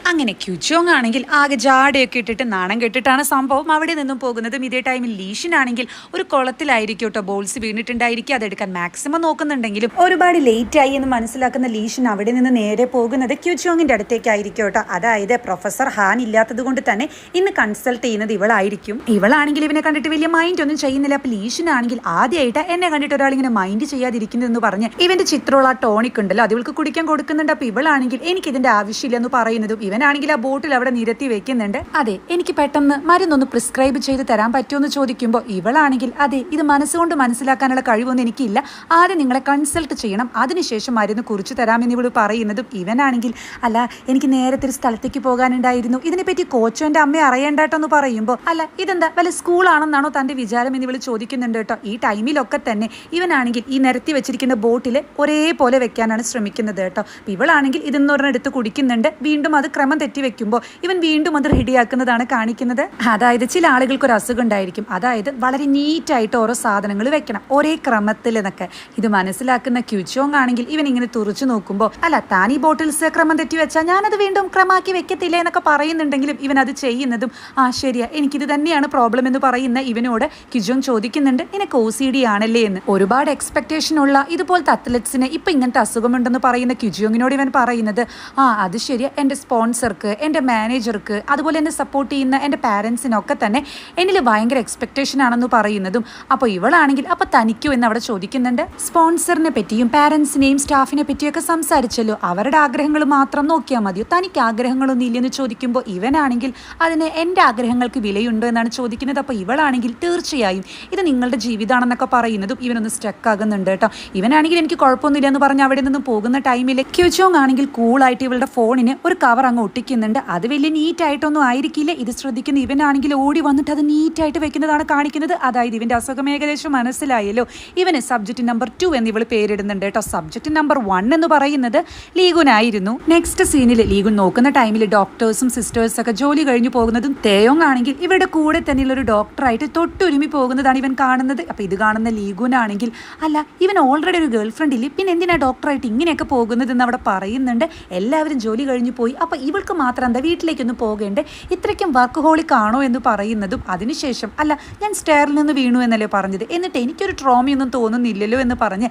അങ്ങനെ ക്യുച്ചോങ് ആണെങ്കിൽ ആകെ ജാടയൊക്കെ ഇട്ടിട്ട് നാണം കെട്ടിട്ടാണ് സംഭവം അവിടെ നിന്നും പോകുന്നതും. ഇതേ ടൈമിൽ ലീഷനാണെങ്കിൽ ഒരു കുളത്തിലായിരിക്കും കേട്ടോ, ബോൾസ് വീണിട്ടുണ്ടായിരിക്കും. അതെടുക്കാൻ മാക്സിമം നോക്കുന്നുണ്ടെങ്കിലും ഒരുപാട് ലേറ്റ് ആയി എന്ന് മനസ്സിലാക്കുന്ന ലീഷൻ അവിടെ നിന്ന് നേരെ പോകുന്നത് ക്യുച്ചോങ്ങിന്റെ അടുത്തേക്കായിരിക്കും കേട്ടോ. അതായത് പ്രൊഫസർ ഹാൻ ഇല്ലാത്തത് കൊണ്ട് തന്നെ ഇന്ന് കൺസൾട്ട് ചെയ്യുന്നത് ഇവളായിരിക്കും. ഇവളാണെങ്കിൽ ഇവനെ കണ്ടിട്ട് വലിയ മൈൻഡ് ഒന്നും ചെയ്യുന്നില്ല. അപ്പൊ ലീഷനാണെങ്കിൽ ആദ്യമായിട്ട് എന്നെ കണ്ടിട്ട് ഒരാൾ ഇങ്ങനെ മൈൻഡ് ചെയ്യാതിരിക്കുന്നതെന്ന് പറഞ്ഞ് ഇവന്റെ ചിത്രമുള്ള ടോണിക് ഉണ്ടല്ലോ അത് ഇവൾക്ക് കുടിക്കാൻ കൊടുക്കുന്നുണ്ട്. അപ്പൊ ഇവളാണെങ്കിൽ എനിക്ക് ഇതിന്റെ ആവശ്യമില്ലെന്ന് പറയുന്നതും ഇവനാണെങ്കിൽ ആ ബോട്ടിൽ അവിടെ നിരത്തി വെക്കുന്നുണ്ട്. അതെ, എനിക്ക് പെട്ടെന്ന് മരുന്നൊന്ന് പ്രിസ്ക്രൈബ് ചെയ്ത് തരാൻ പറ്റുമെന്ന് ചോദിക്കുമ്പോൾ ഇവളാണെങ്കിൽ അതെ, ഇത് മനസ്സുകൊണ്ട് മനസ്സിലാക്കാനുള്ള കഴിവൊന്നും എനിക്കില്ല, ആദ്യം നിങ്ങളെ കൺസൾട്ട് ചെയ്യണം, അതിനുശേഷം മരുന്ന് കുറിച്ച് തരാമെന്ന് ഇവള് പറയുന്നതും ഇവനാണെങ്കിൽ അല്ല, എനിക്ക് നേരത്തെ ഒരു സ്ഥലത്തേക്ക് പോകാനുണ്ടായിരുന്നു, ഇതിനെപ്പറ്റി കോച്ചോ എൻ്റെ അമ്മയെ അറിയണ്ടാട്ടോ എന്ന് പറയുമ്പോൾ അല്ല ഇതെന്താ വല്ല സ്കൂളാണെന്നാണോ തന്റെ വിചാരം എന്ന് ഇവള് ചോദിക്കുന്നുണ്ട് കേട്ടോ. ഈ ടൈമിലൊക്കെ തന്നെ ഇവനാണെങ്കിൽ ഈ നിരത്തി വെച്ചിരിക്കുന്ന ബോട്ടിൽ ഒരേപോലെ വെക്കാനാണ് ശ്രമിക്കുന്നത് കേട്ടോ. ഇവളാണെങ്കിൽ ഇതെന്നൊരെണ്ണം എടുത്ത് കുടിക്കുന്നുണ്ട്. വീണ്ടും അത് ക്രമം തെറ്റി വെക്കുമ്പോൾ ഇവൻ വീണ്ടും അത് റെഡിയാക്കുന്നതാണ് കാണിക്കുന്നത്. അതായത് ചില ആളുകൾക്ക് ഒരു അസുഖം ഉണ്ടായിരിക്കും, അതായത് വളരെ നീറ്റായിട്ട് ഓരോ സാധനങ്ങൾ വെക്കണം ഒരേ ക്രമത്തിൽ എന്നൊക്കെ. ഇത് മനസ്സിലാക്കുന്ന ക്യുച്ചോങ് ആണെങ്കിൽ ഇവൻ ഇങ്ങനെ തുറച്ചു നോക്കുമ്പോൾ അല്ല, താൻ ഈ ബോട്ടിൽസ് ക്രമം തെറ്റി വെച്ചാൽ ഞാനത് വീണ്ടും ക്രമാക്കി വെക്കത്തില്ല എന്നൊക്കെ പറയുന്നുണ്ടെങ്കിലും ഇവൻ അത് ചെയ്യുന്നതും ആ ശരിയാ, എനിക്കിത് തന്നെയാണ് പ്രോബ്ലം എന്ന് പറയുന്ന ഇവനോട് ക്യുച്ചോങ് ചോദിക്കുന്നുണ്ട്, നിനക്ക് OCD ആണല്ലേ എന്ന്. ഒരുപാട് എക്സ്പെക്ടേഷൻ ഉള്ള ഇതുപോലത്തെ അത്ലറ്റ്സിന് ഇപ്പൊ ഇങ്ങനത്തെ അസുഖമുണ്ടെന്ന് പറയുന്ന ക്യുച്ചോങ്ങിനോട് ഇവൻ പറയുന്നത് അത് ശരിയാ, എൻ്റെ സ്പോൺസർക്ക്, എൻ്റെ മാനേജർക്ക്, അതുപോലെ എന്നെ സപ്പോർട്ട് ചെയ്യുന്ന എൻ്റെ പാരൻസിനൊക്കെ തന്നെ എന്നിൽ ഭയങ്കര എക്സ്പെക്ടേഷൻ ആണെന്ന് പറയുന്നതും അപ്പോൾ ഇവളാണെങ്കിൽ അപ്പോൾ തനിക്കോ എന്ന് അവിടെ ചോദിക്കുന്നുണ്ട്. സ്പോൺസറിനെ പറ്റിയും പാരൻസിനെയും സ്റ്റാഫിനെ പറ്റിയൊക്കെ സംസാരിച്ചല്ലോ, അവരുടെ ആഗ്രഹങ്ങൾ മാത്രം നോക്കിയാൽ മതിയോ, തനിക്ക് ആഗ്രഹങ്ങളൊന്നും ഇല്ലെന്ന് ചോദിക്കുമ്പോൾ ഇവനാണെങ്കിൽ അതിന് എൻ്റെ ആഗ്രഹങ്ങൾക്ക് വിലയുണ്ടോ എന്നാണ് ചോദിക്കുന്നത്. അപ്പോൾ ഇവളാണെങ്കിൽ തീർച്ചയായും ഇത് നിങ്ങളുടെ ജീവിതമാണെന്നൊക്കെ പറയുന്നതും ഇവനൊന്ന് സ്റ്റക്ക് ആകുന്നുണ്ട് കേട്ടോ. ഇവനാണെങ്കിൽ എനിക്ക് കുഴപ്പമൊന്നുമില്ല എന്ന് പറഞ്ഞ് അവിടെ നിന്ന് പോകുന്ന ടൈമിൽ ക്യുച്ചോങ് ആണെങ്കിൽ കൂളായിട്ട് ഇവളുടെ ഫോണിന് ഒരു കവർ അങ്ങ് ഒട്ടിക്കുന്നുണ്ട്. അത് വലിയ നീറ്റായിട്ടൊന്നും ആയിരിക്കില്ല. ഇത് ശ്രദ്ധിക്കുന്ന ഇവനാണെങ്കിൽ ഓടി വന്നിട്ട് അത് നീറ്റായിട്ട് വെക്കുന്നതാണ് കാണിക്കുന്നത്. അതായത് ഇവന്റെ അസുഖം ഏകദേശം മനസ്സിലായല്ലോ. ഇവന് സബ്ജക്ട് നമ്പർ 2 എന്ന് ഇവള് പേരിടുന്നുണ്ട് കേട്ടോ. സബ്ജക്ട് നമ്പർ 1 എന്ന് പറയുന്നത് ലീഗുനായിരുന്നു. നെക്സ്റ്റ് സീനിൽ ലീഗുൻ നോക്കുന്ന ടൈമിൽ ഡോക്ടേഴ്സും സിസ്റ്റേഴ്സും ഒക്കെ ജോലി കഴിഞ്ഞു പോകുന്നതും തേയോങ് ആണെങ്കിൽ ഇവരുടെ കൂടെ തന്നെയുള്ള ഒരു ഡോക്ടറായിട്ട് തൊട്ടുരുമി പോകുന്നതാണ് ഇവൻ കാണുന്നത്. അപ്പൊ ഇത് കാണുന്ന ലീഗുനാണെങ്കിൽ അല്ല, ഇവൻ ഓൾറെഡി ഒരു ഗേൾ ഫ്രണ്ട് ഇല്ലേ, പിന്നെ എന്തിനാ ഡോക്ടറായിട്ട് ഇങ്ങനെയൊക്കെ പോകുന്നതെന്ന് അവിടെ പറയുന്നുണ്ട്. എല്ലാവരും ജോലി കഴിഞ്ഞു പോയി, അപ്പൊ ഇവൾക്ക് മാത്രം എന്താ വീട്ടിലേക്കൊന്ന് പോകേണ്ടേ, ഇത്രയ്ക്കും വർക്ക് ഹോളിക് ആണോ എന്ന് പറയുന്നതും അതിനുശേഷം അല്ല, ഞാൻ സ്റ്റെയറിൽ നിന്ന് വീണു എന്നല്ലേ പറഞ്ഞത്, എന്നിട്ട് എനിക്കൊരു ട്രോമയൊന്നും തോന്നുന്നില്ലല്ലോ എന്ന് പറഞ്ഞ്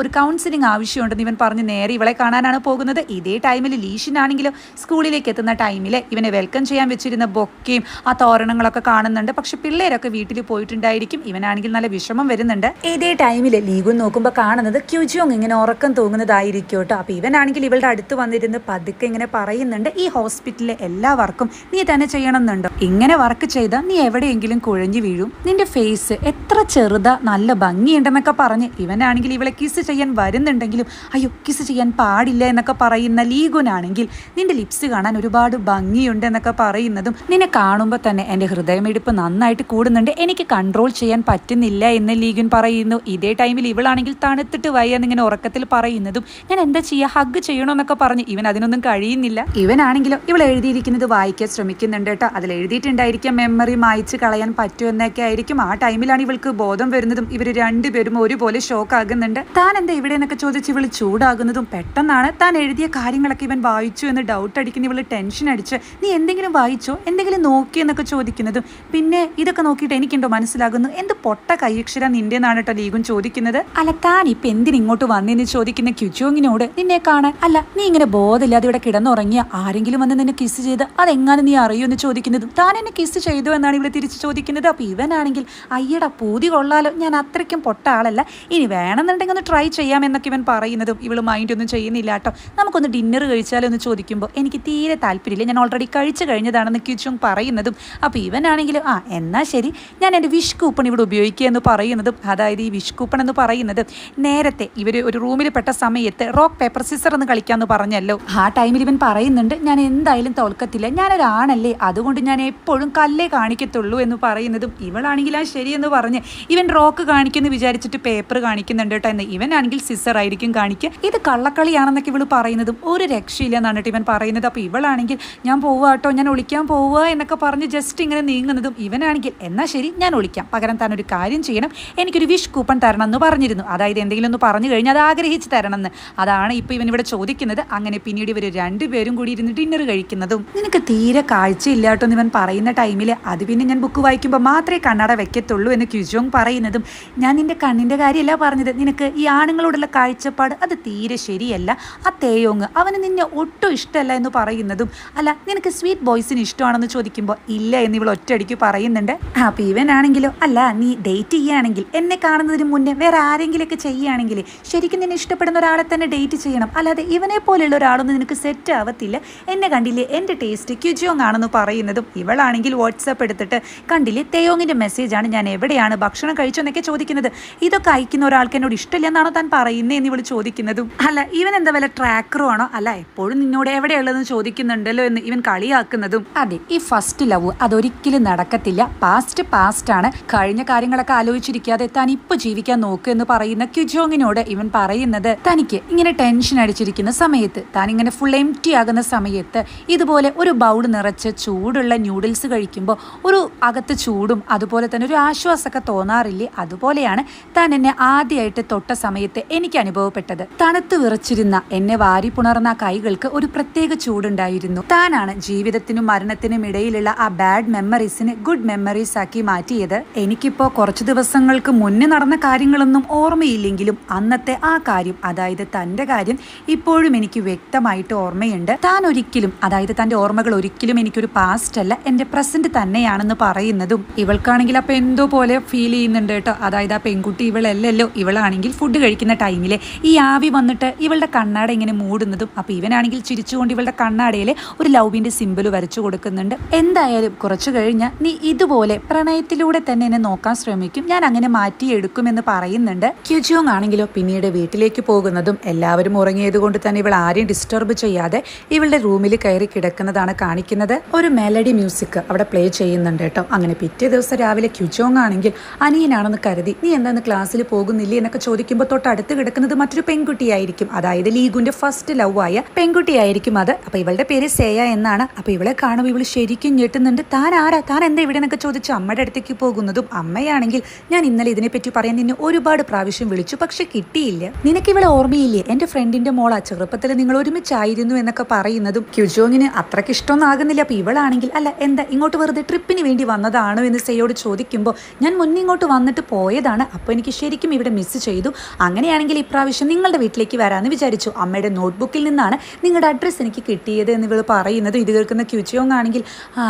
ഒരു കൗൺസിലിംഗ് ആവശ്യമുണ്ടെന്ന് ഇവൻ പറഞ്ഞ് നേരെ ഇവളെ കാണാനാണ് പോകുന്നത്. ഇതേ ടൈമിൽ ലീഷനാണെങ്കിലും സ്കൂളിലേക്ക് എത്തുന്ന ടൈമിൽ ഇവനെ വെൽക്കം ചെയ്യാൻ വെച്ചിരുന്ന ബൊക്കയും ആ തോരണങ്ങളൊക്കെ കാണുന്നുണ്ട്. പക്ഷെ പിള്ളേരൊക്കെ വീട്ടിൽ പോയിട്ടുണ്ടായിരിക്കും. ഇവനാണെങ്കിൽ നല്ല വിഷമം വരുന്നുണ്ട്. ഇതേ ടൈമിൽ ലീഗുൻ നോക്കുമ്പോൾ കാണുന്നത് ക്യുച്ചോങ് ഇങ്ങനെ ഉറക്കം തൂങ്ങുന്നതായിരിക്കും കേട്ടോ. അപ്പൊ ഇവനാണെങ്കിൽ ഇവളുടെ അടുത്ത് വന്നിരുന്ന് പതുക്കെ ഇങ്ങനെ പറയുന്നുണ്ട്, ഈ ഹോസ്പിറ്റലിലെ എല്ലാ വർക്കും നീ തന്നെ ചെയ്യണമെന്നുണ്ടോ, ഇങ്ങനെ വർക്ക് ചെയ്താൽ നീ എവിടെയെങ്കിലും കുഴഞ്ഞു വീഴും, നിന്റെ ഫേസ് എത്ര ചെറുതാ, നല്ല ഭംഗിയുണ്ടെന്നൊക്കെ പറഞ്ഞ് ഇവനാണെങ്കിൽ ഇവളെ കിസ് ചെയ്യാൻ വരുന്നുണ്ടെങ്കിലും അയ്യോ കിസ് ചെയ്യാൻ പാടില്ല എന്നൊക്കെ പറയുന്ന ലീഗുനാണെങ്കിൽ നിന്റെ ലിപ്സ് കാണാൻ ഒരുപാട് ഭംഗിയുണ്ട് എന്നൊക്കെ പറയുന്നതും നിന്നെ കാണുമ്പോൾ തന്നെ എൻ്റെ ഹൃദയമിടിപ്പ് നന്നായിട്ട് കൂടുന്നുണ്ട്, എനിക്ക് കൺട്രോൾ ചെയ്യാൻ പറ്റുന്നില്ല എന്ന് ലീഗുൻ പറയുന്നു. ഇതേ ടൈമിൽ ഇവളാണെങ്കിൽ തണുത്തിട്ട് വയ്യെന്നിങ്ങനെ ഉറക്കത്തിൽ പറയുന്നതും ഞാൻ എന്താ ചെയ്യുക, ഹഗ് ചെയ്യണമെന്നൊക്കെ പറഞ്ഞ് ഇവൻ അതിനൊന്നും കഴിയുന്നില്ല. ഇവനാണെങ്കിലോ ഇവൾ എഴുതിയിരിക്കുന്നത് വായിക്കാൻ ശ്രമിക്കുന്നുണ്ട് കേട്ടോ. അതിൽ എഴുതിയിട്ടുണ്ടായിരിക്കാം മെമ്മറി മായ്ച്ച് കളയാൻ പറ്റുമെന്നൊക്കെ ആയിരിക്കും. ആ ടൈമിലാണ് ഇവൾക്ക് ബോധം വരുന്നതും ഇവർ രണ്ടുപേരും ഒരുപോലെ ഷോക്ക് ആകുന്നുണ്ട്. താൻ എന്താ ഇവിടെ എന്നൊക്കെ ചോദിച്ച് ഇവൾ ചൂടാകുന്നതും പെട്ടെന്നാണ് താൻ എഴുതിയ കാര്യങ്ങളൊക്കെ ഇവൻ വായിച്ചു എന്ന് ഡൗട്ട് അടിക്കുന്ന ഇവള് ടെൻഷൻ അടിച്ച് നീ എന്തെങ്കിലും വായിച്ചോ, എന്തെങ്കിലും നോക്കി എന്നൊക്കെ ചോദിക്കുന്നതും പിന്നെ ഇതൊക്കെ നോക്കിയിട്ട് എനിക്കുണ്ടോ മനസ്സിലാകുന്നു, എന്ത് പൊട്ട കൈയക്ഷരം നിന്റെ എന്നാണ് കേട്ടോ ലീഗുൻ ചോദിക്കുന്നത്. അല്ല, താൻ ഇപ്പൊ എന്തിനിങ്ങോട്ട് വന്നെന്ന് ചോദിക്കുന്ന ക്യുച്ചോങ്ങിനോട് നിന്നെ കാണാൻ, അല്ല നീ ഇങ്ങനെ ബോധമില്ലാതെ ഇവിടെ കിടന്നുറങ്ങിയ ആരെങ്കിലും വന്ന് നിന്നെ കിസ് ചെയ്ത് അതെങ്ങനെ നീ അറിയോ എന്ന് ചോദിക്കുന്നതും താൻ എന്നെ കിസ് ചെയ്തു എന്നാണ് ഇവിടെ തിരിച്ചു ചോദിക്കുന്നത്. അപ്പൊ ഇവനാണെങ്കിൽ അയ്യടാ പൂതി കൊള്ളാലോ, ഞാൻ അത്രയ്ക്കും പൊട്ട ആളല്ല, ഇനി വേണമെന്നുണ്ടെങ്കിൽ ഒന്ന് ട്രൈ ചെയ്യാമെന്നൊക്കെ ഇവൻ പറയുന്നതും ഇവള് മൈൻഡ് ഒന്നും ചെയ്യുന്നില്ല കേട്ടോ. നമുക്കൊന്ന് ഡിന്നർ കഴിച്ചാലോ എന്ന് ചോദിക്കുമ്പോൾ എനിക്ക് തീരെ താല്പര്യമില്ല, ഞാൻ ഓൾറെഡി കഴിച്ചു കഴിഞ്ഞതാണെന്ന് ക്യുച്ചോങ് പറയുന്നതും അപ്പോൾ ഇവനാണെങ്കിലും എന്നാ ശരി ഞാൻ എൻ്റെ വിഷ് കൂപ്പൺ ഇവിടെ ഉപയോഗിക്കുക എന്ന് പറയുന്നതും അതായത് ഈ വിഷ് കൂപ്പൺ എന്ന് പറയുന്നത് നേരത്തെ ഇവർ ഒരു റൂമിൽ പെട്ട സമയത്ത് റോക്ക് പേപ്പർ സിസർ എന്ന് കളിക്കാമെന്ന് പറഞ്ഞല്ലോ, ആ ടൈമിൽ ഇവൻ പറയുന്നുണ്ട് ഞാൻ എന്തായാലും തോൽക്കത്തില്ല, ഞാനൊരാണല്ലേ, അതുകൊണ്ട് ഞാൻ എപ്പോഴും കല്ലേ കാണിക്കത്തുള്ളൂ എന്ന് പറയുന്നതും ഇവളാണെങ്കിൽ ആ ശരിയെന്ന് പറഞ്ഞ് ഇവൻ റോക്ക് കാണിക്കുമെന്ന് വിചാരിച്ചിട്ട് പേപ്പർ കാണിക്കുന്നുണ്ട് കേട്ടോ. എന്ന് ഇവനാണെങ്കിൽ സിസർ ആയിരിക്കും കാണിക്കുക. ഇത് കള്ളക്കളിയാണെന്നൊക്കെ ഇവള് പറയുന്നതും ഒരു രക്ഷയില്ല എന്നാണ് ഇവൻ പറയുന്നത്. അപ്പോൾ ഇവളാണെങ്കിൽ ഞാൻ പോവുക കേട്ടോ, ഞാൻ ഒളിക്കാൻ പോവുക എന്നൊക്കെ പറഞ്ഞ് ജസ്റ്റ് ഇങ്ങനെ നീങ്ങുന്നതും ഇവനാണെങ്കിൽ എന്നാൽ ശരി ഞാൻ ഒളിക്കാം, പകരം താൻ ഒരു കാര്യം ചെയ്യണം, എനിക്കൊരു വിഷ് കൂപ്പൺ തരണം എന്ന് പറഞ്ഞിരുന്നു, അതായത് എന്തെങ്കിലും ഒന്ന് പറഞ്ഞു കഴിഞ്ഞാൽ അത് ആഗ്രഹിച്ച് തരണം എന്ന്. അതാണ് ഇപ്പോൾ ഇവൻ ഇവിടെ ചോദിക്കുന്നത്. അങ്ങനെ പിന്നീട് ഇവർ രണ്ടുപേരും കൂടി ഇരുന്നിട്ട് ഡിന്നർ കഴിക്കുന്നതും. നിനക്ക് തീരെ കാഴ്ചയില്ലാട്ടോ എന്ന് ഇവൻ പറയുന്ന ടൈമിൽ അത് പിന്നെ ഞാൻ ബുക്ക് വായിക്കുമ്പോൾ മാത്രമേ കണ്ണട വെക്കത്തുള്ളൂ എന്ന് ക്യുജോങ് പറയുന്നതും, ഞാൻ നിന്റെ കണ്ണിൻ്റെ കാര്യമല്ല പറഞ്ഞത്, നിനക്ക് ഈ ആണുങ്ങളോടുള്ള കാഴ്ചപ്പാട് അത് തീരെ ശരിയല്ല. ആ തേയോങ് അവന് നിന്നെ ഒട്ടും ഇഷ്ടമല്ല എന്ന് പറയുന്നതും, അല്ല നിനക്ക് സ്വീറ്റ് ബോയ്സിന് ഇഷ്ടമാണെന്ന് ചോദിക്കുമ്പോൾ ഇല്ല എന്ന് ഇവൾ ഒറ്റയടിക്ക് പറയുന്നുണ്ട്. അപ്പോൾ ഇവനാണെങ്കിലോ, അല്ല നീ ഡേറ്റ് ചെയ്യുകയാണെങ്കിൽ എന്നെ കാണുന്നതിന് മുന്നേ വേറെ ആരെങ്കിലുമൊക്കെ ചെയ്യുകയാണെങ്കിൽ ശരിക്കും നിന്നെ ഇഷ്ടപ്പെടുന്ന ഒരാളെ തന്നെ ഡേറ്റ് ചെയ്യണം, അല്ലാതെ ഇവനെ പോലെയുള്ള ഒരാളൊന്നും നിനക്ക് സെറ്റ് ആവത്തില്ല. എന്നെ കണ്ടില്ലേ, എൻ്റെ ടേസ്റ്റ് ക്യുജോങ് ആണെന്ന് പറയുന്നതും ഇവളാണെങ്കിൽ വാട്സാപ്പ് എടുത്തിട്ട് കണ്ടില്ലേ തേയോങ്ങിൻ്റെ മെസ്സേജാണ്, ഞാൻ എവിടെയാണ് ഭക്ഷണം കഴിച്ചെന്നൊക്കെ ചോദിക്കുന്നത്. ഇതൊക്കെ അയക്കുന്ന ഒരാൾക്ക് എന്നോട് ഇഷ്ടമില്ല എന്നാണോ താൻ പറയുന്നതെന്ന് ഇവൾ ചോദിക്കുന്നതും, അല്ല ഇവൻ എന്താ വല്ല ട്രാക്കറും ആണോ, അല്ല എപ്പോഴും നിന്നോട് എവിടെയുള്ളതെന്ന് ചോദിക്കുന്നുണ്ടല്ലോ എന്ന് ഇവൻ കളിയാക്കുന്നതും. അതെ, ഈ ഫസ്റ്റ് ലവ് അതൊരിക്കലും നടക്കത്തില്ല, പാസ്റ്റ് ആണ്, കഴിഞ്ഞ കാര്യങ്ങളൊക്കെ ആലോചിച്ചിരിക്കാതെ താൻ ഇപ്പൊ ജീവിക്കാൻ നോക്കുക എന്ന് പറയുന്ന ക്യുജോങ്ങിനോട് ഇവൻ പറയുന്നത്, തനിക്ക് ഇങ്ങനെ ടെൻഷൻ അടിച്ചിരിക്കുന്ന സമയത്ത്, താൻ ഇങ്ങനെ ഫുൾ എംപ്റ്റി ആകുന്ന സമയത്ത് ഇതുപോലെ ഒരു ബൗൾ നിറച്ച് ചൂടുള്ള ന്യൂഡിൽസ് കഴിക്കുമ്പോൾ ഒരു അകത്ത് ചൂടും അതുപോലെ തന്നെ ഒരു ആശ്വാസമൊക്കെ തോന്നാറില്ലേ, അതുപോലെയാണ് താൻ എന്നെ ആദ്യമായിട്ട് തൊട്ട സമയത്ത് എനിക്ക് അനുഭവപ്പെട്ടത്. തണുത്ത് വിറച്ചിരുന്ന എന്നെ വാരി പുണർന്ന കൈകൾക്ക് ഒരു പ്രത്യേക ചൂടുണ്ടായിരുന്നു. താനാണ് ജീവിതത്തിനും മരണത്തിനും ഇടയിലുള്ള ആ ബാഡ് മെമ്മറീസിന് ഗുഡ് മെമ്മറീസ് ആക്കി മാറ്റിയത്. എനിക്കിപ്പോ കുറച്ചു ദിവസങ്ങൾക്ക് മുന്നേ നടന്ന കാര്യങ്ങളൊന്നും ഓർമ്മയില്ലെങ്കിലും അന്നത്തെ ആ കാര്യം, അതായത് തന്റെ കാര്യം ഇപ്പോഴും എനിക്ക് വ്യക്തമായിട്ട് ഓർമ്മയുണ്ട്. താൻ ഒരിക്കലും, അതായത് തന്റെ ഓർമ്മകൾ ഒരിക്കലും എനിക്കൊരു പാസ്റ്റ് അല്ല, എന്റെ പ്രസന്റ് തന്നെയാണെന്ന് പറയുന്നതും ഇവൾക്കാണെങ്കിൽ അപ്പൊ എന്തോ പോലെ ഫീൽ ചെയ്യുന്നുണ്ട് കേട്ടോ. അതായത് ആ പെൺകുട്ടി ഇവളല്ലല്ലോ, ഇവളാണെങ്കിൽ ഫുഡ് കഴിക്കുന്ന ടൈമില് ഈ ആവി വന്നിട്ട് ഇവളുടെ കണ്ണാട ഇങ്ങനെ മൂടുന്നതും, അപ്പൊ ഇവനാണെങ്കിൽ ചിരിച്ചുകൊണ്ട് ഇവളുടെ കണ്ണാടയിലെ ഒരു ലവിന്റെ സിമ്പിൾ വരച്ചു കൊടുക്കുന്നുണ്ട്. എന്തായാലും കുറച്ചു കഴിഞ്ഞാൽ നീ ഇതുപോലെ പ്രണയത്തിലൂടെ തന്നെ എന്നെ നോക്കാൻ ശ്രമിക്കും, ഞാൻ അങ്ങനെ മാറ്റിയെടുക്കുമെന്ന് പറയുന്നുണ്ട്. ക്യുജോങ് ആണെങ്കിലോ പിന്നീട് വീട്ടിലേക്ക് പോകുന്നതും എല്ലാവരും ഉറങ്ങിയത് കൊണ്ട് തന്നെ ഇവൾ ആരെയും ഡിസ്റ്റർബ് ചെയ്യാതെ ഇവളുടെ റൂമിൽ കയറി കിടക്കുന്നതാണ് കാണിക്കുന്നത്. ഒരു മെലഡി മ്യൂസിക് അവിടെ പ്ലേ ചെയ്യുന്നുണ്ട് കേട്ടോ. അങ്ങനെ പിറ്റേ ദിവസം രാവിലെ ക്യുജോങ് ആണെങ്കിൽ അനിയനാണെന്ന് കരുതി നീ എന്താന്ന് ക്ലാസ്സിൽ പോകുന്നില്ലേ എന്നൊക്കെ ചോദിക്കുമ്പോൾ തൊട്ടടുത്ത് കിടക്കുന്നത് മറ്റൊരു പെൺകുട്ടിയായിരിക്കും, അതായത് ലീഗുന്റെ ഫസ്റ്റ് ലവ് ആയ പെൺകുട്ടിയായിരിക്കും അത്. അപ്പൊ ഇവളുടെ പേര് സേയ എന്നാണ്. അപ്പൊ ഇവളെ കാണുമ്പോൾ ഇവള് ശരിക്കും ഞെട്ടുന്നുണ്ട്. താൻ ആരാ, താൻ എന്താ ഇവിടെ എന്നൊക്കെ ചോദിച്ച് അമ്മയുടെ അടുത്തേക്ക് പോകുന്നതും അമ്മയാണെങ്കിൽ, ഞാൻ ഇന്നലെ ഇതിനെപ്പറ്റി പറയാൻ നിന്നെ ഒരുപാട് പ്രാവശ്യം വിളിച്ചു, പക്ഷെ കിട്ടിയില്ല, നിനക്ക് ഇവളെ ഓർമ്മയില്ലേ, എന്റെ ഫ്രണ്ടിന്റെ മോളാ, ചെറുപ്പത്തിൽ നിങ്ങൾ ഒരുമിച്ചായിരുന്നു എന്നൊക്കെ പറയുന്നതും ക്യുജോങ്ങിന് അത്രയ്ക്ക് ഇഷ്ടമൊന്നും ആകുന്നില്ല. അപ്പൊ ഇവളാണെങ്കിൽ, അല്ല എന്താ ഇങ്ങോട്ട് വെറുതെ ട്രിപ്പിന് വേണ്ടി വന്നതാണോ എന്ന് സേയോട് ചോദിക്കുമ്പോൾ, ഞാൻ മുന്നേ ഇങ്ങോട്ട് വന്നിട്ട് പോയതാണ്, അപ്പോൾ എനിക്ക് ശരിക്കും ഇവിടെ മിസ് ചെയ്തു, അങ്ങനെയാണെങ്കിൽ ഇപ്രാവശ്യം നിങ്ങളുടെ വീട്ടിലേക്ക് വരാമെന്ന് വിചാരിച്ചു, അമ്മയുടെ നോട്ട്ബുക്കിൽ നിന്നാണ് നിങ്ങളുടെ അഡ്രസ്സ് എനിക്ക് കിട്ടിയത് എന്ന് ഇവൾ പറയുന്നത്. ഇത് കേൾക്കുന്ന ക്യുജോങ് ആണെങ്കിൽ,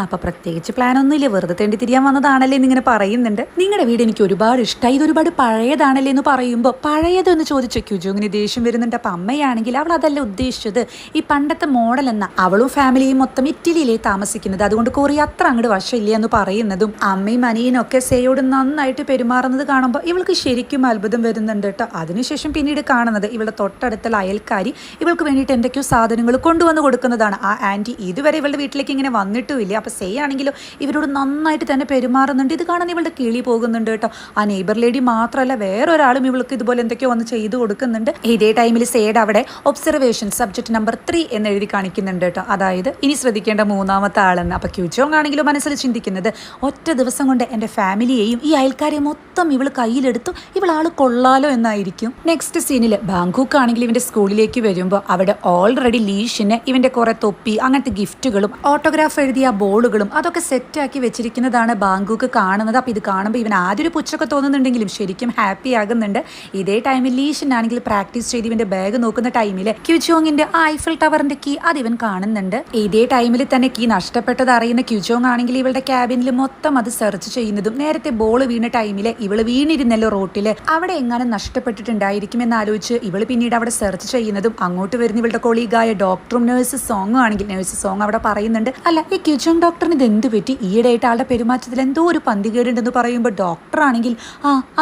അപ്പോൾ പ്രത്യേകിച്ച് പ്ലാൻ ഒന്നുമില്ല, വെറുതെ തേണ്ടി തിരിയാൻ വന്നതാണല്ലേ എന്നിങ്ങനെ പറയുന്നുണ്ട്. നിങ്ങളുടെ വീട് എനിക്ക് ഒരുപാട് ഇഷ്ടമായി, ഇത് ഒരുപാട് പഴയതാണല്ലേ എന്ന് പറയുമ്പോൾ, പഴയതെന്ന് ചോദിച്ചു ക്യുജോങ്ങിന് ദേഷ്യം വരുന്നുണ്ട്. അപ്പം അമ്മയാണെങ്കിൽ അവൾ അതല്ല ഉദ്ദേശിച്ചത്, ഈ പണ്ടത്തെ മോഡൽ എന്ന, അവളും ഫാമിലിയും മൊത്തം ഇറ്റലിയിലേ താമസിക്കുന്നത്, അതുകൊണ്ട് കൊറിയ അത്ര അങ്ങോട്ട് വശമില്ല എന്ന് പറയുന്നതും അമ്മയും അനിയനും ഒക്കെ സേയോട് നന്നായിട്ട് പെരുമാറുന്നത് കാണുമ്പോൾ ഇവൾക്ക് ശരിക്കും അത്ഭുതം വരുന്നുണ്ട് കേട്ടോ. അതിനുശേഷം പിന്നീട് കാണുന്നത് ഇവളുടെ തൊട്ടടുത്തുള്ള അയൽക്കാരി ഇവൾക്ക് വേണ്ടിയിട്ട് എന്തൊക്കെയോ സാധനങ്ങൾ കൊണ്ടുവന്ന് കൊടുക്കുന്നതാണ്. ആ ആൻറ്റി ഇതുവരെ ഇവളുടെ വീട്ടിലേക്ക് ഇങ്ങനെ വന്നിട്ടുമില്ല. അപ്പോൾ സേ ആണെങ്കിലും ഇവരോട് നന്നായിട്ട് തന്നെ പെരുമാറുന്നുണ്ട്. ഇത് കാണാൻ ഇവളുടെ കിളി പോകുന്നുണ്ട് കേട്ടോ. ആ നെയ്ബർ ലേഡി മാത്രമല്ല വേറൊരാളും ഇവൾക്ക് ഇതുപോലെ എന്തൊക്കെയോ വന്ന് ചെയ്തു കൊടുക്കുന്നുണ്ട്. ഇതേ ടൈമിൽ സേഡ് അവിടെ ഒബ്സർവേഷൻ സബ്ജക്ട് നമ്പർ 3 എന്ന് എഴുതി കാണിക്കുന്നുണ്ട് കേട്ടോ. അതായത് ഇനി ശ്രദ്ധിക്കേണ്ട മൂന്നാമത്തെ ആളെന്ന്. അപ്പോൾ ക്യുജോങ് ആണെങ്കിലും മനസ്സിൽ ചിന്തിക്കുന്നത്, ഒറ്റ ദിവസം കൊണ്ട് എൻ്റെ ഫാമിലിയെയും ഈ അയൽക്കാരെ മൊത്തം ഇവൾ കയ്യിലെടുത്തു, ഇവൾ ആൾ കൊള്ളാലോ എന്നായിരിക്കും. നെക്സ്റ്റ് സീനിൽ ബാങ്കൂക്ക് ആണെങ്കിൽ ഇവൻ്റെ സ്കൂളിലേക്ക് വരുമ്പോൾ അവിടെ ഓൾറെഡി ലീഷിന് ഇവൻ്റെ കുറേ തൊപ്പി അങ്ങനത്തെ ഗിഫ്റ്റുകളും ഓട്ടോഗ്രാഫ് എഴുതിയ ബോളുകളും അതൊക്കെ സെറ്റാക്കി വെച്ചിരിക്കുന്നതാണ് ബാങ്കൂക്ക് കാണുന്നത്. അപ്പോൾ ഇത് കാണുമ്പോൾ ഇവൻ ആദ്യം ഒരു പുച്ഛമൊക്കെ തോന്നുന്നുണ്ടെങ്കിലും ശരിക്കും ഹാപ്പി ആകുന്നുണ്ട്. ഇതേ ടൈമിൽ ലീഷിനാണെങ്കിൽ പ്രാക്ടീസ് ചെയ്ത് ഇവൻ്റെ ബാഗ് നോക്കുന്ന ടൈമിൽ ക്യുജോങ്ങിൻ്റെ ഐഫൽ ടവറിൻ്റെ കീ അത് ഇവൻ കാണുന്നുണ്ട്. ഇതേ ടൈമിൽ തന്നെ കീ നഷ്ടപ്പെട്ടത് അറിയുന്ന ക്യുജോങ് ആണെങ്കിൽ ഇവളുടെ ക്യാബിനിൽ മൊത്തം അത് സെർച്ച് ചെയ്യുന്നതും, നേരത്തെ ബോൾ വീണ ടൈമിൽ ഇവള് വീണിരുന്നല്ലോ റോട്ടില്, അവിടെ എങ്ങാനും നഷ്ടപ്പെട്ടിട്ടുണ്ടായിരിക്കും എന്നാലോചിച്ച് ഇവള് പിന്നീട് അവിടെ സെർച്ച് ചെയ്യുന്നതും അങ്ങോട്ട് വരുന്ന ഇവളുടെ കൊളീഗായ ഡോക്ടറും നേഴ്സ് സോങ്ങും ആണെങ്കിൽ നേഴ്സ് സോങ് അവിടെ പറയുന്നുണ്ട്, അല്ല ഈ ക്യുജോങ് ഡോക്ടറിന് ഇത് എന്ത് പറ്റി, ഈയിടെയായിട്ട് ആളുടെ പെരുമാറ്റത്തിൽ എന്തോ ഒരു പന്തികേടുണ്ടെന്ന് പറയുമ്പോൾ ഡോക്ടർ ആണെങ്കിൽ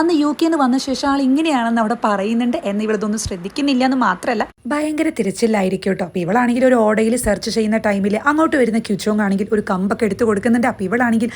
അന്ന് UK വന്ന ശേഷം ആൾ ഇങ്ങനെയാണെന്ന് അവിടെ പറയുന്നുണ്ട് എന്ന് ഇവളതൊന്നും ശ്രദ്ധിക്കുന്നില്ല എന്ന് മാത്രമല്ല ഭയങ്കര തിരച്ചിലായിരിക്കും കേട്ടോ. അപ്പോൾ ഇവളാണെങ്കിൽ ഒരു ഓടയിൽ സെർച്ച് ചെയ്യുന്ന ടൈമിൽ അങ്ങോട്ട് വരുന്ന ക്യുജോങ് ആണെങ്കിൽ ഒരു കമ്പൊക്കെ എടുത്ത് കൊടുക്കുന്നുണ്ട്. അപ്പോൾ ഇവളാണെങ്കിൽ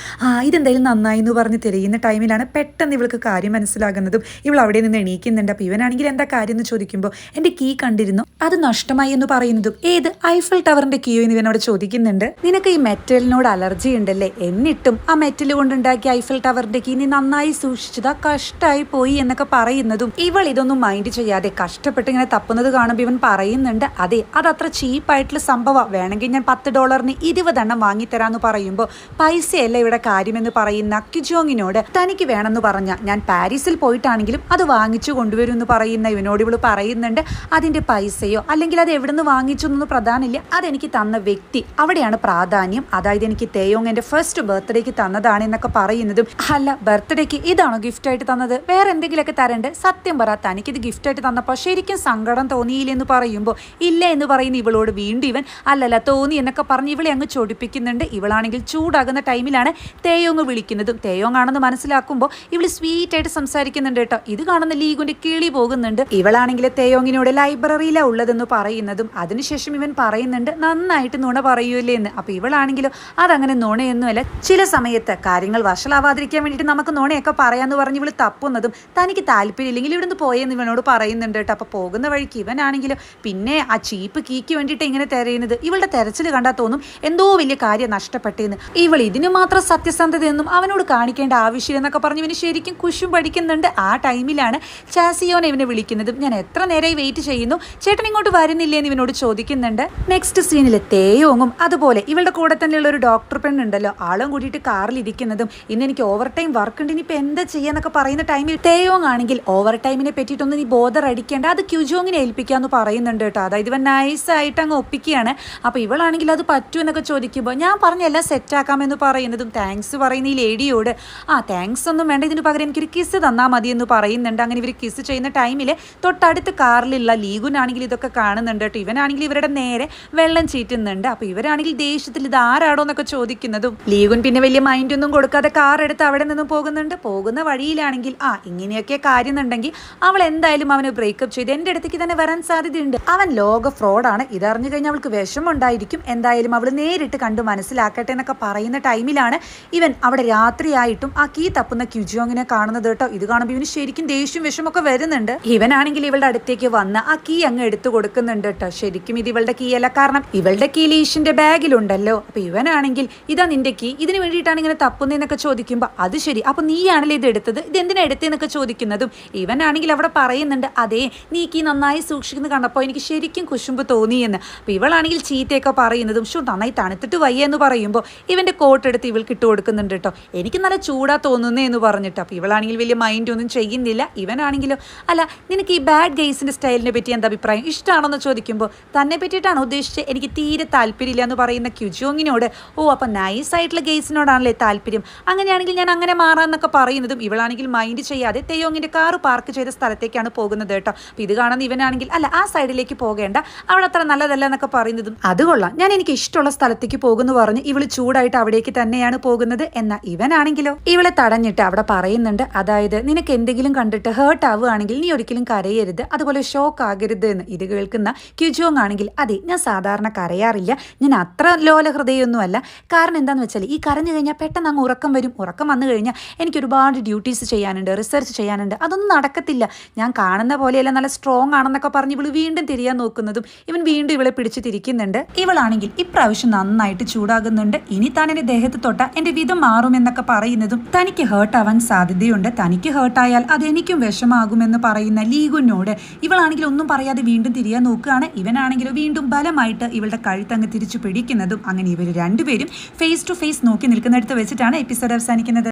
ഇതെന്തായാലും നന്നായി എന്ന് പറഞ്ഞ് തിരയുന്ന ടൈമിലാണ് പെട്ടെന്ന് ഇവൾക്ക് കാര്യം മനസ്സിലാകുന്നതും ഇവൾ അവിടെ നിന്ന് എണീക്കുന്നുണ്ട്. അപ്പോൾ ഇവനാണെങ്കിൽ എന്താ കാര്യം എന്ന് ചോദിക്കുമ്പോൾ, എൻ്റെ കീ കണ്ടിരുന്നു, അത് നഷ്ടമായി എന്ന് പറയുന്നതും, ഏത് ഐഫൽ ടവറിന്റെ കീയോ എന്ന് ഇവനോട് ചോദിക്കുന്നുണ്ട്. നിനക്ക് ഈ മെറ്റലിനോട് അലർജി ഉണ്ടല്ലേ, എന്നിട്ടും ആ മെറ്റൽ കൊണ്ടുണ്ടാക്കിയ ഐഫൽ ടവറിന്റെ കീ നീ നന്നായി സൂക്ഷിച്ചതാ, കഷ്ടമായി പോയി എന്നൊക്കെ പറയുന്നതും ഇവൾ ഇതൊന്നും മൈൻഡ് ചെയ്യാതെ കഷ്ടപ്പെട്ട് ഇങ്ങനെ തപ്പുന്നത് കാണുമ്പോൾ ഇവൻ പറയുന്നുണ്ട്, അതെ അതത്ര ചീപ്പായിട്ടുള്ള സംഭവം, വേണമെങ്കിൽ ഞാൻ $10 20 വാങ്ങിത്തരാന്ന് പറയുമ്പോൾ പൈസയല്ല ഇവിടെ കാര്യമെന്ന് പറയുന്ന ക്യുജോങ്ങിനോട് തനിക്ക് വേണമെന്ന് പറഞ്ഞ ഞാൻ പാരീസിൽ പോയിട്ടാണെങ്കിലും അത് വാങ്ങിച്ചു കൊണ്ടുവരും എന്ന് പറയുന്ന ഇവനോട് ഇവള് പറയുന്നുണ്ട്. അതിന്റെ പൈസയോ അല്ലെങ്കിൽ അത് എവിടെ നിന്ന് വാങ്ങിച്ചു എന്നൊന്നും പ്രധാനമില്ല, അതെനിക്ക് തന്ന വ്യക്തി അവിടെയാണ് പ്രാധാന്യം. അതായത് എനിക്ക് തേയോങ് എന്റെ ഫസ്റ്റ് ബർത്ത്ഡേക്ക് തന്നതാണ് എന്നൊക്കെ പറയുന്നതും, അല്ല ബർത്ത്ഡേക്ക് ഇതാണോ ഗിഫ്റ്റ് ആയിട്ട് തന്നത്, വേറെ എന്തെങ്കിലുമൊക്കെ തരണ്ട്, സത്യം പറ തനിക്കിത് ഗിഫ്റ്റ് ആയിട്ട് തന്നപ്പോൾ ശരിക്കും സങ്കടം തോന്നിയില്ല എന്ന് പറയുമ്പോൾ ഇല്ല എന്ന് പറയുന്ന ഇവളോട് വീണ്ടും ഇവൻ അല്ലല്ല തോന്നി എന്നൊക്കെ പറഞ്ഞ് ഇവളെ അങ്ങ് ചൊടിപ്പിക്കുന്നുണ്ട്. ഇവളാണെങ്കിൽ ചൂടാകുന്ന ടൈമിലാണ് തേയോങ് വിളിക്കുന്നതും. തേയോങ് ആണെന്ന് മനസ്സിലാക്കുമ്പോൾ ഇവള് സ്വീറ്റ് ആയിട്ട് സംസാരിക്കുന്നുണ്ട് കേട്ടോ. ഇത് കാണുന്ന ലീഗുന്റെ കിളി പോകുന്നുണ്ട്. ഇവളാണെങ്കിൽ തേയോങ്ങിനോട് ലൈബ്രറിയിലാണ് ഉള്ളതെന്ന് പറയുന്നതും അതിനുശേഷം ഇവൻ പറയുന്നുണ്ട് നന്നായിട്ട് നുണ പറയൂലേ എന്ന്. അപ്പൊ ഇവളാണെങ്കിലും അതങ്ങനെ നുണയൊന്നുമല്ല, ചില സമയത്ത് കാര്യങ്ങൾ വഷളാവാതിരിക്കാൻ വേണ്ടിയിട്ട് നമുക്ക് നുണയൊക്കെ പറയാന്ന് പറഞ്ഞ് ഇവള് തപ്പുന്നതും തനിക്ക് താല്പര്യമില്ലെങ്കിൽ ഇവിടുന്ന് പോയെന്ന് ഇവനോട് പറയുന്നുണ്ട് കേട്ടോ. അപ്പൊ പോകുന്ന വഴിക്ക് ഇവനാണെങ്കിലും പിന്നെ ആ ചീപ്പ് കീക്ക് വേണ്ടിയിട്ട് ഇങ്ങനെ തിരയുന്നത്, ഇവളുടെ തെരച്ചിൽ കണ്ടാൽ തോന്നും എന്തോ വലിയ കാര്യം നഷ്ടപ്പെട്ടെന്ന്. ഇവൾ ഇതിന് മാത്രം സത്യസന്ധതയൊന്നും അവനോട് കാണിക്കേണ്ട ആവശ്യം എന്നൊക്കെ പറഞ്ഞ് ഇവന് ശരിക്കും കുശും പഠിക്കുന്നുണ്ട്. ആ ടൈമിലാണ് ചാസിയോനെ ഇവനെ വിളിക്കുന്നതും. ഞാൻ എത്ര നേരമായി വെയിറ്റ് ചെയ്യുന്നു, ചേട്ടൻ ഇങ്ങോട്ട് വരുന്നില്ലേ എന്ന് ഇവനോട് ചോദിക്കുന്നുണ്ട്. നെക്സ്റ്റ് സീനിൽ തേയോങ്ങും അതുപോലെ ഇവളുടെ കൂടെ തന്നെയുള്ള ഒരു ഡോക്ടർ പെണ്ണുണ്ടല്ലോ ആളും കൂടിയിട്ട് കാറിൽ ഇരിക്കുന്നതും ഇന്ന് എനിക്ക് ഓവർ ടൈം വർക്ക് ഉണ്ട് ഇനിയിപ്പോൾ എന്താ ചെയ്യാന്നൊക്കെ പറയുന്ന ടൈമിൽ തേയോങ് ആണെങ്കിൽ ഓവർ ടൈമിനെ പറ്റിയിട്ടൊന്നും നീ ബോധർ അടിക്കേണ്ട, അത് ക്യുജോങ്ങിനെ ഏൽപ്പിക്കാന്ന് പറയുന്നുണ്ട് കേട്ടോ. അതായത് ഇവൻ നൈസായിട്ട് അങ്ങ് ഒപ്പിക്കുകയാണ്. അപ്പോൾ ഇവളാണെങ്കിൽ അത് പറ്റൂ എന്നൊക്കെ ചോദിക്കുമ്പോൾ ഞാൻ പറഞ്ഞ എല്ലാം സെറ്റാക്കാമെന്ന് പറയുന്നതും താങ്ക്സ് പറയുന്ന ഈ ലേഡിയോട് താങ്ക്സ് ഒന്നും വേണ്ട, ഇതിന് പകരം എനിക്കൊരു കിസ് തന്നാൽ മതി എന്ന് പറയുന്നുണ്ട്. അങ്ങനെ ഇവർ കിസ് ചെയ്യുന്ന ടൈമിൽ തൊട്ടടുത്ത് കാറിലുള്ള ലീഗുനാണെങ്കിൽ ഇതൊക്കെ കാണുന്നുണ്ട് കേട്ടോ. ഇവനാണെങ്കിൽ ഇവരുടെ നേരെ വെള്ളം ചീറ്റുന്നുണ്ട്. അപ്പോൾ ഇവരാണെങ്കിൽ ദേഷ്യത്തിൽ ഇത് ആരാടോ എന്നൊക്കെ ചോദിക്കുന്നതും ലീഗുൻ പിന്നെ വലിയ മൈൻഡൊന്നും കൊടുക്കാതെ കാർ എടുത്ത് അവിടെ നിന്നും പോകുന്നുണ്ട്. പോകുന്ന വഴിയിലാണെങ്കിൽ ഇങ്ങനെയൊക്കെ കാര്യം എന്നുണ്ടെങ്കിൽ അവൾ എന്തായാലും അവന് ബ്രേക്കപ്പ് ചെയ്ത് എൻ്റെ അടുത്തേക്ക് തന്നെ വരാൻ സാധ്യതയുണ്ട്, അവൻ ലോക ഫ്രോഡാണ്, ഇതറിഞ്ഞു കഴിഞ്ഞാൽ അവൾക്ക് വിഷമമുണ്ടായിരിക്കും, എന്തായാലും അവൾ നേരിട്ട് കണ്ടു മനസ്സിലാക്കട്ടെ എന്നൊക്കെ പറയുന്ന ടൈമിലാണ് ഇവൻ അവിടെ രാത്രിയായിട്ടും ആ കീ തപ്പുന്ന ക്യുജോങ്ങിനെ കാണുന്നത് കേട്ടോ. ഇത് കാണുമ്പോൾ ഇവന് ശരിക്കും ദേഷ്യം വിഷമൊക്കെ വരുന്നുണ്ട്. ഇവനാണെങ്കിൽ ഇവളുടെ അടുത്തേക്ക് വന്ന് ആ കീ അങ്ങ് എടുത്തു കൊടുക്കുന്നുണ്ട് കേട്ടോ. ശരിക്കും ഇത് ഇവളുടെ കീ അല്ല, കാരണം ഇവളുടെ കീ ലീഷിന്റെ ബാഗിലുണ്ടല്ലോ. അപ്പൊ ഇവനാണെങ്കിൽ ഇതാ നിന്റെ കീ, ഇതിന് വേണ്ടിയിട്ടാണ് ഇങ്ങനെ തപ്പുന്നതെന്നൊക്കെ ചോദിക്കുമ്പോൾ അത് ശരി, അപ്പൊ നീയാണല്ലോ ഇത് എടുത്തത്, ഇത് എന്തിനാ എടുത്തതെന്നൊക്കെ ചോദിക്കുന്നതും ഇവനാണെങ്കിൽ അവിടെ പറയുന്നുണ്ട് അതെ നീ കീ നന്നായി സൂക്ഷിക്കുന്നത് കണ്ടപ്പോൾ എനിക്ക് ശരിക്കും കുശുമ്പ് തോന്നിയെന്ന്. അപ്പൊ ഇവളാണെങ്കിൽ ചീത്തയൊക്കെ പറയുന്നതും നന്നായി തണുത്തിട്ട് വയ്യ എന്ന് പറയുമ്പോൾ ഇവന്റെ കോട്ട് എടുത്ത് ഇവൾക്ക് ഇട്ട് കൊടുക്കുന്നുണ്ട് കേട്ടോ. എനിക്ക് നല്ല ചൂടാ തോന്നുന്നേ എന്ന് പറഞ്ഞിട്ട്. അപ്പൊ ഇവളാണെങ്കിൽ വലിയ മൈൻഡ് ഒന്നും ചെയ്യുന്നില്ല. ഇവനാണെങ്കിലും അല്ല നിനക്ക് ഈ ബാഡ് ഗെയ്സിന്റെ സ്റ്റൈലിനെ പറ്റി എന്താ അഭിപ്രായം, ഇഷ്ടമാണെന്ന് ചോദിക്കുമ്പോൾ തന്നെ പറ്റിയിട്ടാണ് ഉദ്ദേശിച്ചത്, എനിക്ക് തീരെ താല്പര്യമില്ല എന്ന് പറയുന്ന ക്യുജോങ്ങിനോട് അപ്പൊ നൈസ് ആയിട്ടുള്ള ഗെയ്സിനോടാണല്ലേ താല്പര്യം, അങ്ങനെയാണെങ്കിൽ ഞാൻ അങ്ങനെ മാറാന്നൊക്കെ പറയുന്നതും ഇവളാണെങ്കിൽ മൈൻഡ് ചെയ്യാതെ തേയോങ്ങിന്റെ കാർ പാർക്ക് ചെയ്ത സ്ഥലത്തേക്കാണ് പോകുന്നത് കേട്ടോ. അപ്പൊ ഇത് കാണുന്ന ഇവനാണെങ്കിൽ അല്ല ആ സൈഡിലേക്ക് പോകേണ്ട, അവിടെ അത്ര നല്ലതല്ല എന്നൊക്കെ പറയുന്നതും അത് കൊള്ളാം, ഞാൻ എനിക്ക് ഇഷ്ടമുള്ള സ്ഥലത്തേക്ക് പോകുന്നു പറഞ്ഞ് ഇവള് ചൂടായിട്ട് അവിടേക്ക് തന്നെയാണ് പോകുന്നത്. എന്നാൽ ഇവനാണെങ്കിലോ ഇവളെ തടഞ്ഞിട്ട് അവിടെ പറയുന്നുണ്ട് അതായത് നിനക്ക് എന്തെങ്കിലും കണ്ടിട്ട് ഹേർട്ട് ആവുകയാണെങ്കിൽ നീ ഒരിക്കലും കരയരുത്, അതുപോലെ ഷോക്ക് ആകരുത് എന്ന്. ഇത് കേൾക്കുന്ന ക്യുജോങ് ആണെങ്കിൽ അതെ ഞാൻ സാധാരണ കരയാറില്ല, ഞാൻ അത്ര ലോല ഹൃദയമൊന്നുമല്ല, കാരണം എന്താണെന്ന് വെച്ചാൽ ഈ കരഞ്ഞു കഴിഞ്ഞാൽ പെട്ടെന്ന് അങ്ങ് ഉറക്കം വരും, ഉറക്കം വന്നു കഴിഞ്ഞാൽ എനിക്ക് ഒരുപാട് ഡ്യൂട്ടീസ് ചെയ്യാനുണ്ട്, റിസർച്ച് ചെയ്യാനുണ്ട്, അതൊന്നും നടക്കത്തില്ല, ഞാൻ കാണുന്ന പോലെയല്ല നല്ല സ്ട്രോങ് ആണെന്നൊക്കെ പറഞ്ഞ് ഇവള് വീണ്ടും തിരിയാൻ നോക്കുന്നതും ഇവൻ വീണ്ടും ഇവളെ പിടിച്ച് തിരിക്കുന്നുണ്ട്. ഇവളാണെങ്കിൽ ഇപ്രാവശ്യം നന്നായിട്ട് ചൂടാകുന്നുണ്ട്. ഇനി താൻ എന്റെ ദേഹത്ത് തൊട്ട എന്റെ വിധം മാറുമെന്നൊക്കെ പറയുന്നതും തനിക്ക് ഹേർട്ട് ആവാൻ സാധ്യതയുണ്ട്, തനിക്ക് ഹേർട്ടായാൽ അത് എനിക്കും വിഷമാകുമെന്ന് പറയുന്ന ലീഗുനോട് ഇവളാണെങ്കിൽ ഒന്നും പറയാതെ വീണ്ടും തിരിയാൻ നോക്കുകയാണ്. ഇവനാണെങ്കിലോ വീണ്ടും ബലമായിട്ട് ഇവളുടെ കഴുത്തങ്ങ് തിരിച്ചു പിടിക്കുന്നതും അങ്ങനെ ഇവർ രണ്ടുപേരും ഫേസ് ടു ഫേസ് നോക്കി നിൽക്കുന്നിടത്ത് വെച്ചിട്ടാണ് എപ്പിസോഡ് അവസാനിക്കുന്നത്.